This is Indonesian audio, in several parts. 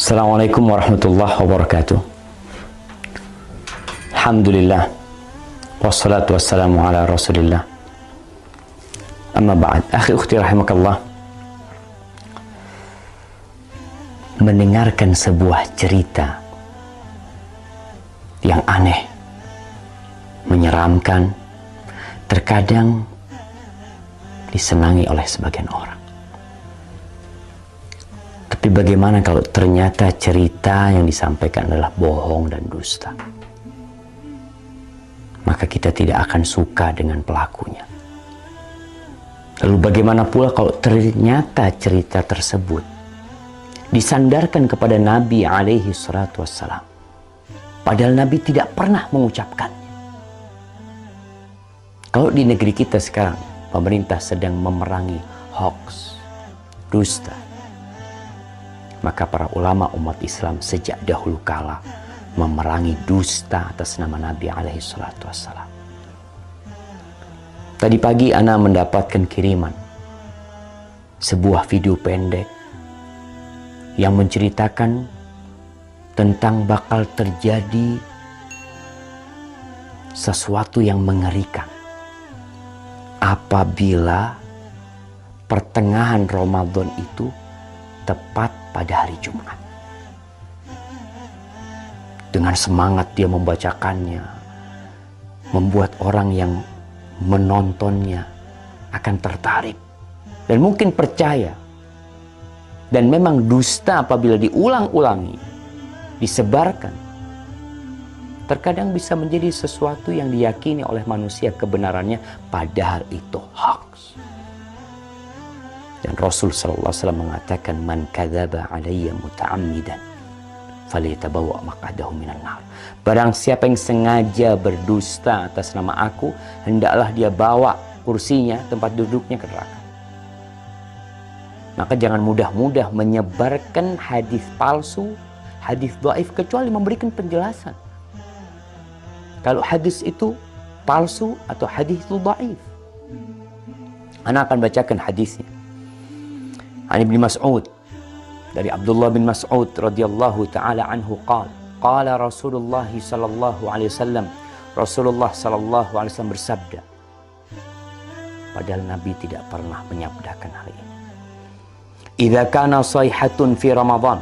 Assalamualaikum warahmatullahi wabarakatuh. Alhamdulillah, wassalatu wassalamu ala rasulillah. Amma ba'd, akhi ukhti rahimakallah. Mendengarkan sebuah cerita yang aneh, menyeramkan, terkadang disenangi oleh sebagian orang. Tapi bagaimana kalau ternyata cerita yang disampaikan adalah bohong dan dusta? Maka kita tidak akan suka dengan pelakunya. Lalu bagaimana pula kalau ternyata cerita tersebut disandarkan kepada Nabi alaihi salatu wassalam, padahal Nabi tidak pernah mengucapkannya? Kalau di negeri kita sekarang pemerintah sedang memerangi hoax, dusta, maka para ulama umat Islam sejak dahulu kala memerangi dusta atas nama Nabi alaihi salatu wassalam. Tadi pagi ana mendapatkan kiriman sebuah video pendek yang menceritakan tentang bakal terjadi sesuatu yang mengerikan apabila pertengahan Ramadan itu tepat pada hari Jumat. Dengan semangat dia membacakannya, membuat orang yang menontonnya akan tertarik dan mungkin percaya. Dan memang dusta apabila diulang-ulangi, disebarkan, terkadang bisa menjadi sesuatu yang diyakini oleh manusia kebenarannya, padahal itu hoax. Dan Rasul sallallahu alaihi wasallam mengatakan, man kadzaba alayya muta'ammidan falyatabawa maq'adahu minan nar. Barang siapa yang sengaja berdusta atas nama aku, hendaklah dia bawa kursinya, tempat duduknya ke neraka. Maka jangan mudah-mudah menyebarkan hadis palsu, hadis dhaif, kecuali memberikan penjelasan. Kalau hadis itu palsu atau hadis itu dhaif. Ana akan bacakan hadisnya. An Ibnu Mas'ud, dari Abdullah bin Mas'ud radhiyallahu taala anhu qala Rasulullah sallallahu alaihi wasallam, Rasulullah sallallahu alaihi wasallam bersabda, padahal Nabi tidak pernah menyabdakan hal ini. Idza kana sayhatun fi Ramadan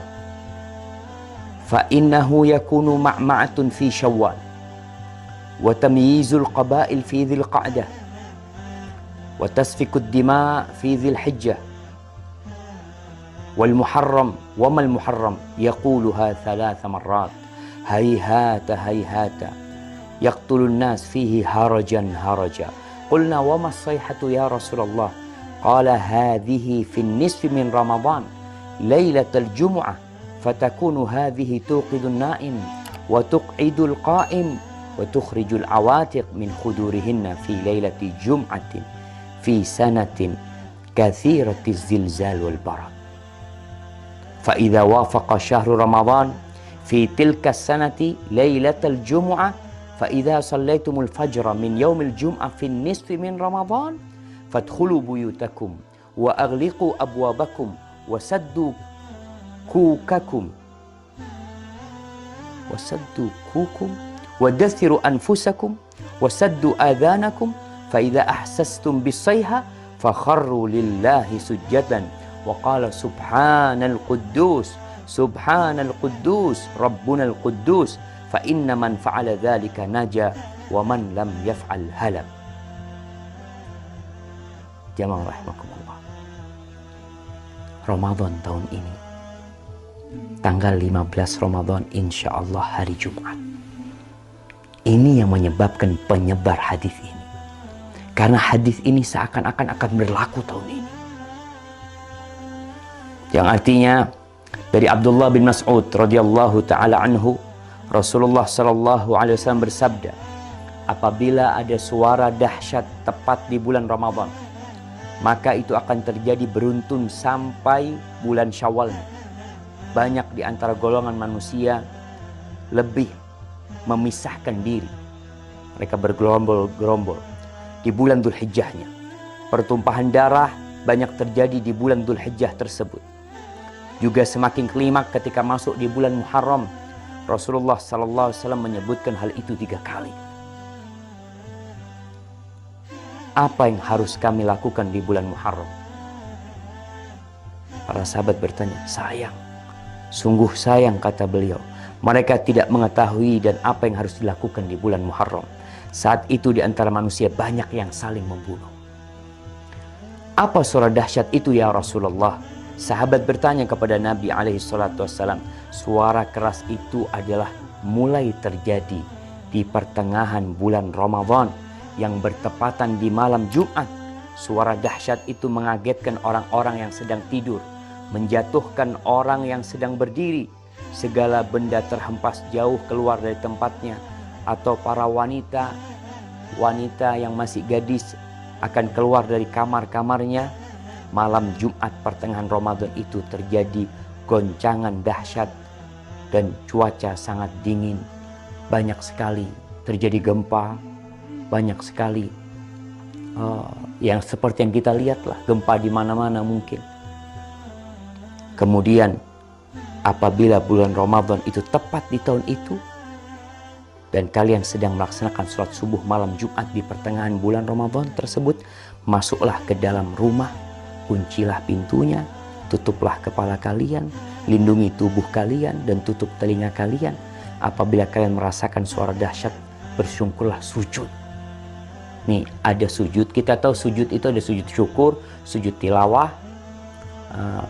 fa innahu yakunu ma'ma'atun fi Syawal wa tamyizul qabail fi Dzil Qa'dah wa tasfikud dima fi Dzil Hijjah والمحرم وما المحرم يقولها 3 مرات هيهات هيهات يقتل الناس فيه هرجا هرجا قلنا وما الصيحة يا رسول الله قال هذه في النصف من رمضان ليلة الجمعة فتكون هذه توقظ النائم وتقعد القائم وتخرج العواتق من خدورهن في ليلة جمعة في سنة كثيرة الزلزال والبرد فإذا وافق شهر رمضان في تلك السنة ليلة الجمعة فإذا صليتم الفجر من يوم الجمعة في النصف من رمضان فادخلوا بيوتكم وأغلقوا أبوابكم وسدوا كوككم ودثروا أنفسكم وسدوا آذانكم فإذا أحسستم بالصيحة فخروا لله سجدا وقال سبحان القدوس ربنا القدوس فإن من فعل ذلك نجا ومن لم يفعل هلك. Jamaah rahimakumullah, Ramadan tahun ini tanggal 15 Ramadan insyaallah hari Jumat. Ini yang menyebabkan penyebar hadis ini, karena hadis ini seakan-akan akan berlaku tahun ini. Yang artinya dari Abdullah bin Mas'ud radhiyallahu taala anhu, Rasulullah sallallahu alaihi wasallam bersabda, apabila ada suara dahsyat tepat di bulan Ramadan, maka itu akan terjadi beruntun sampai bulan Syawal. Banyak di antara golongan manusia lebih memisahkan diri. Mereka bergerombol-gerombol di bulan Dzul Hijjahnya. Pertumpahan darah banyak terjadi di bulan Dzul Hijjah tersebut. juga semakin kelimak ketika masuk di bulan Muharram. Rasulullah SAW menyebutkan hal itu 3 kali. Apa yang harus kami lakukan di bulan Muharram? Para sahabat bertanya, sayang. Sungguh sayang, kata beliau. Mereka tidak mengetahui dan apa yang harus dilakukan di bulan Muharram. Saat itu di antara manusia banyak yang saling membunuh. Apa suara dahsyat itu ya Rasulullah? Sahabat bertanya kepada Nabi SAW. Suara keras itu adalah mulai terjadi di pertengahan bulan Ramadan yang bertepatan di malam Jumat. Suara dahsyat itu mengagetkan orang-orang yang sedang tidur, menjatuhkan orang yang sedang berdiri. Segala benda terhempas jauh keluar dari tempatnya, atau para wanita yang masih gadis akan keluar dari kamar-kamarnya. Malam Jumat pertengahan Ramadan itu terjadi goncangan dahsyat dan cuaca sangat dingin. Banyak sekali terjadi gempa, banyak sekali yang seperti yang kita lihat lah, gempa di mana-mana mungkin. Kemudian apabila bulan Ramadan itu tepat di tahun itu dan kalian sedang melaksanakan sholat subuh malam Jumat di pertengahan bulan Ramadan tersebut, masuklah ke dalam rumah, kuncilah pintunya, tutuplah kepala kalian, lindungi tubuh kalian dan tutup telinga kalian. Apabila kalian merasakan suara dahsyat, bersyukurlah, sujud. Nih ada sujud, kita tahu sujud itu ada sujud syukur, sujud tilawah,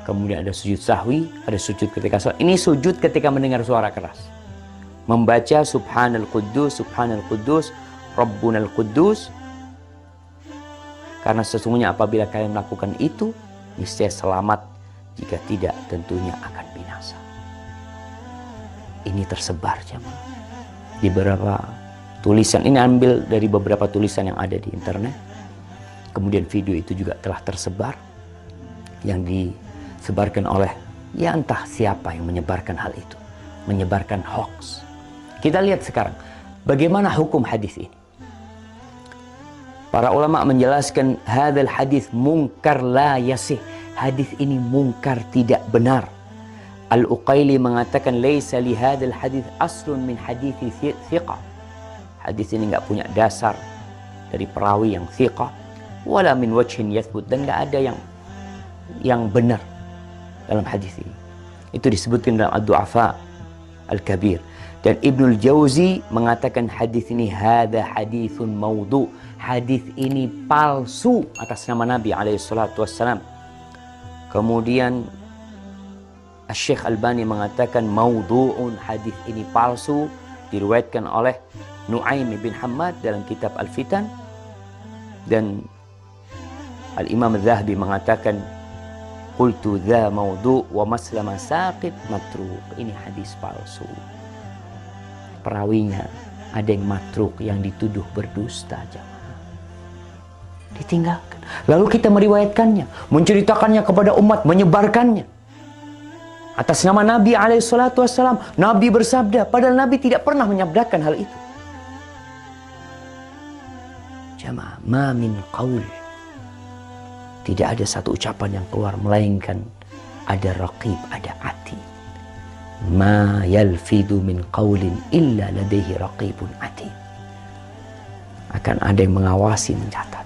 kemudian ada sujud sahwi, ada sujud ketika sholat. Ini sujud ketika mendengar suara keras. Membaca Subhanal Quddus, Subhanal Quddus, Rabbunal Quddus. Karena sesungguhnya apabila kalian melakukan itu, niscaya selamat. Jika tidak, tentunya akan binasa. Ini tersebar jemaah di beberapa tulisan. Ini ambil dari beberapa tulisan yang ada di internet. Kemudian video itu juga telah tersebar, yang disebarkan oleh ya entah siapa yang menyebarkan hal itu, menyebarkan hoax. Kita lihat sekarang bagaimana hukum hadis ini. Para ulama menjelaskan hadzal hadis munkar la yasih. Hadis ini mungkar, tidak benar. Al-Uqaili mengatakan laisa li hadzal hadis aslun min hadithi thiqah. Hadis ini enggak punya dasar dari perawi yang thiqah, wala min wajhin yathbut, dan enggak ada yang benar dalam hadis ini. Itu disebutkan dalam Ad-Du'afa Al-Kabir. Dan Ibnul Jauzi mengatakan hadis ini hadza haditsun maudhu. Hadis ini palsu atas nama Nabi SAW. Kemudian Syekh Albani mengatakan maudhu'un, hadis ini palsu, diriwayatkan oleh Nu'aim bin Hammad dalam kitab Al-Fitan. Dan Al-Imam Al-Zahabi mengatakan qultu dha maudhu' wa maslama saqit matruk. Ini hadis palsu. Perawinya ada yang matruk, yang dituduh berdusta, jemaah. Ditinggalkan. Lalu kita meriwayatkannya, menceritakannya kepada umat, menyebarkannya atas nama Nabi SAW. Nabi bersabda, padahal Nabi tidak pernah menyabdakan hal itu. Jemaah, ma min qaul, tidak ada satu ucapan yang keluar melainkan ada raqib, ada atid. Ma yalfidu min qaulin illa ladaihi raqibun atid. Akan ada yang mengawasi, mencatat.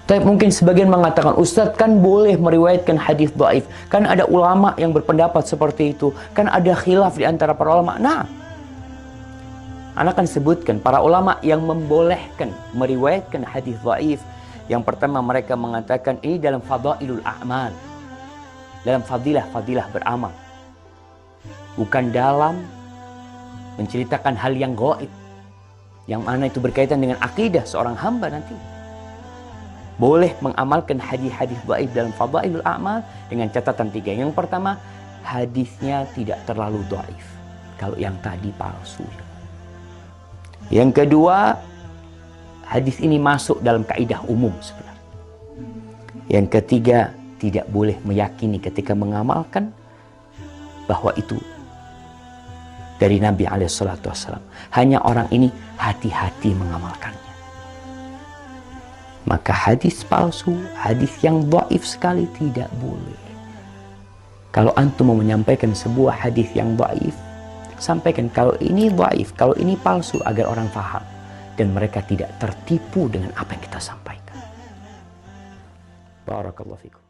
Tapi mungkin sebagian mengatakan, Ustadz kan boleh meriwayatkan hadis dhaif. Kan ada ulama yang berpendapat seperti itu. Kan ada khilaf di antara para ulama. Nah, Anda akan sebutkan para ulama yang membolehkan meriwayatkan hadis dhaif. Yang pertama, mereka mengatakan ini dalam fadailul a'mal, dalam fadilah beramal, bukan dalam menceritakan hal yang gaib, yang mana itu berkaitan dengan akidah seorang hamba nanti. Boleh mengamalkan hadis-hadis dhaif dalam fadailul a'mal dengan catatan 3. Yang pertama, hadisnya tidak terlalu dhaif. Kalau yang tadi palsu. Yang kedua, hadis ini masuk dalam kaidah umum sebenarnya. Yang ketiga, tidak boleh meyakini ketika mengamalkan bahwa itu dari Nabi SAW. Hanya orang ini hati-hati mengamalkannya. Maka hadis palsu, hadis yang dhaif sekali tidak boleh. Kalau antum mau menyampaikan sebuah hadis yang dhaif, sampaikan kalau ini dhaif, kalau ini palsu, agar orang faham dan mereka tidak tertipu dengan apa yang kita sampaikan. Barakallahu fikum.